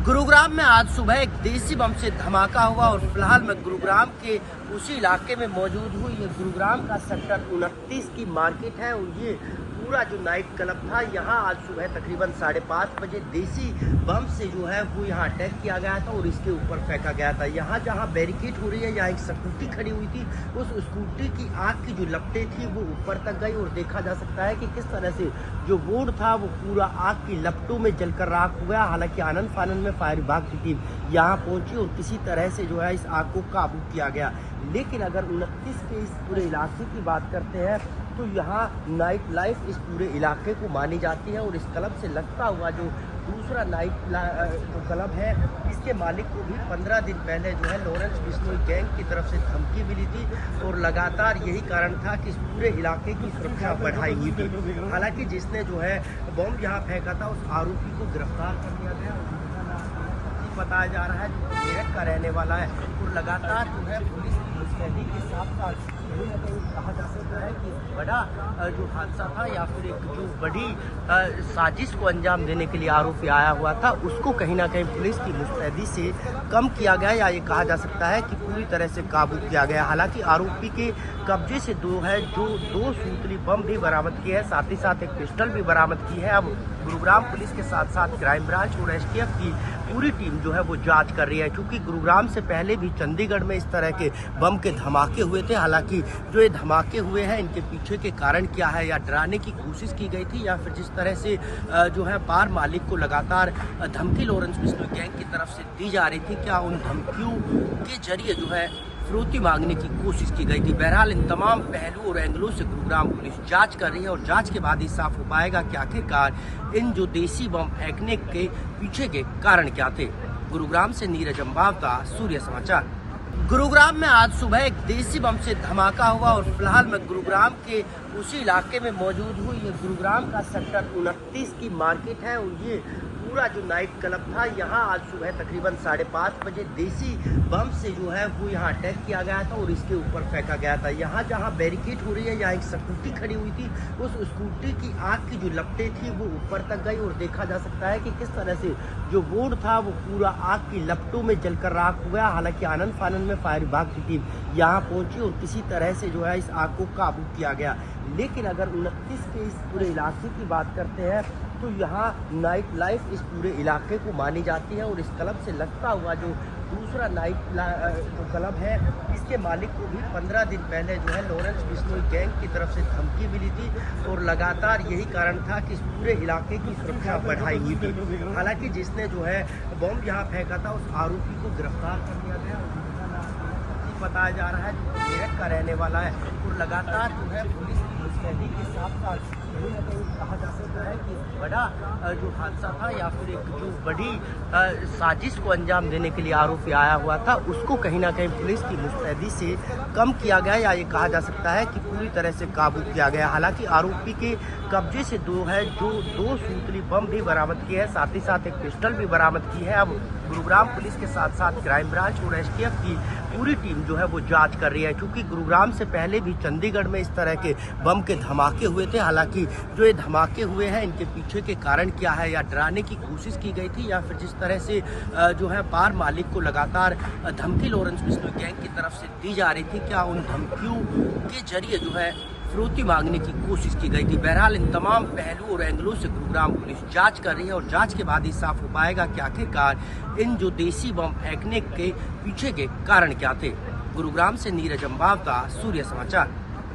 गुरुग्राम में आज सुबह एक देसी बम से धमाका हुआ और फिलहाल मैं गुरुग्राम के उसी इलाके में मौजूद हूँ। ये गुरुग्राम का सेक्टर 29 की मार्केट है और ये पूरा जो नाइट क्लब था, यहाँ आज सुबह तकरीबन 5:30 बजे देसी बम से जो है वो यहाँ अटैक किया गया था और इसके ऊपर फेंका गया था। यहाँ जहाँ बैरिकेड हो रही है, यहाँ एक स्कूटी खड़ी हुई थी, उस स्कूटी की आग की जो लपटें थी वो ऊपर तक गई और देखा जा सकता है कि किस तरह से जो बोर्ड था वो पूरा आग की लपटों में जलकर राख हुआ। हालांकि आनंद फानंद में फायर विभाग की टीम यहाँ पहुंची और किसी तरह से जो है इस आग को काबू किया गया। लेकिन अगर 29 के इस पूरे इलाके की बात करते हैं तो यहाँ नाइट लाइफ इस पूरे इलाके को मानी जाती है और इस क्लब से लगता हुआ जो दूसरा जो क्लब है, इसके मालिक को भी 15 दिन पहले जो है लॉरेंस बिश्नोई गैंग की तरफ से धमकी मिली थी और लगातार यही कारण था कि इस पूरे इलाके की सुरक्षा बढ़ाई हुई थी। हालांकि जिसने जो है बम यहाँ फेंका था उस आरोपी को गिरफ्तार कर लिया गया और उसका नाम बताया जा रहा है जो मेरठ का रहने वाला है और लगातार जो है पुलिस की मुस्तैदी के साथ साथ कहा जा सकता है कि बड़ा जो हादसा था या फिर एक जो बड़ी साजिश को अंजाम देने के लिए आरोपी आया हुआ था, उसको कहीं ना कहीं पुलिस की मुस्तैदी से कम किया गया या ये कहा जा सकता है कि पूरी तरह से काबू किया गया। हालांकि आरोपी के कब्जे से दो सूतली बम भी बरामद किए हैं, साथ ही साथ एक पिस्टल भी बरामद की है। अब गुरुग्राम पुलिस के साथ साथ क्राइम ब्रांच और एसटीएफ की पूरी टीम जो है वो जांच कर रही है, क्योंकि गुरुग्राम से पहले भी चंडीगढ़ में इस तरह के बम के धमाके हुए थे। हालांकि जो ये धमाके हुए हैं इनके पीछे के कारण क्या है, या डराने की कोशिश की गई थी या फिर जिस तरह से जो है बार मालिक को लगातार धमकी लॉरेंस बिश्नोई गैंग की तरफ से दी जा रही थी, क्या उन धमकियों के जरिए जो है फिरौती मांगने की कोशिश की गई थी। बहरहाल इन तमाम पहलुओं और एंगलों से गुरुग्राम पुलिस जांच कर रही है और जांच के बाद ही साफ हो पाएगा कि आखिरकार इन जो देसी बम फेंकने के पीछे के कारण क्या थे। गुरुग्राम से नीरज अंबावता, सूर्य समाचार। गुरुग्राम में आज सुबह एक देसी बम से धमाका हुआ और फिलहाल मैं गुरुग्राम के उसी इलाके में मौजूद हूँ। ये गुरुग्राम का सेक्टर 29 की मार्केट है और ये पूरा जो नाइट क्लब था, यहाँ आज सुबह तकरीबन 5:30 बजे देसी बम से जो है वो यहाँ अटैक किया गया था और इसके ऊपर फेंका गया था। यहाँ जहाँ बैरिकेड हो रही है, यहाँ एक स्कूटी खड़ी हुई थी, उस स्कूटी की आग की जो लपटें थी वो ऊपर तक गई और देखा जा सकता है कि किस तरह से जो बोर्ड था वो पूरा आग की लपटों में जलकर राख हुआ। हालांकि आनंद फानंद में फायर विभाग की टीम यहाँ पहुंची और किसी तरह से जो है इस आग को काबू किया गया। लेकिन अगर 29 के इस पूरे इलाके की बात करते हैं तो यहाँ नाइट लाइफ इस पूरे इलाके को मानी जाती है और इस क्लब से लगता हुआ जो दूसरा जो क्लब है, इसके मालिक को भी 15 दिन पहले जो है लॉरेंस बिश्नोई गैंग की तरफ से धमकी मिली थी और लगातार यही कारण था कि इस पूरे इलाके की सुरक्षा बढ़ाई हुई थी। हालांकि जिसने जो है बम यहाँ फेंका था उस आरोपी को गिरफ्तार कर लिया गया और उसका नाम बताया जा रहा है जो मेरठ का रहने वाला है और लगातार जो है पुलिस की मुस्तैदी के साथ साथ कहा जा सकता है कि बड़ा जो हादसा था या फिर एक जो बड़ी साजिश को अंजाम देने के लिए आरोपी आया हुआ था, उसको कहीं ना कहीं पुलिस की मुस्तैदी से कम किया गया या ये कहा जा सकता है कि पूरी तरह से काबू किया गया। हालांकि आरोपी के कब्जे से दो सूतली बम भी बरामद किए हैं, साथ ही साथ एक पिस्टल भी बरामद की है। अब गुरुग्राम पुलिस के साथ साथ क्राइम ब्रांच और एसटीएफ की पूरी टीम जो है वो जांच कर रही है, क्योंकि गुरुग्राम से पहले भी चंडीगढ़ में इस तरह के बम के धमाके हुए थे। हालांकि जो ये धमाके हुए हैं इनके पीछे के कारण क्या है, या डराने की कोशिश की गई थी या फिर जिस तरह से जो है बार मालिक को लगातार धमकी लॉरेंस बिश्नोई गैंग की तरफ से दी जा रही थी, क्या उन धमकियों के जरिए जो है फिरौती मांगने की कोशिश की गई थी। बहरहाल इन तमाम पहलुओं और एंगलों से गुरुग्राम पुलिस जांच कर रही है और जांच के बाद ही साफ हो पाएगा कि आखिरकार इन जो देसी बम फेंकने के पीछे के कारण क्या थे। गुरुग्राम से नीरज अंबावता, सूर्य समाचार।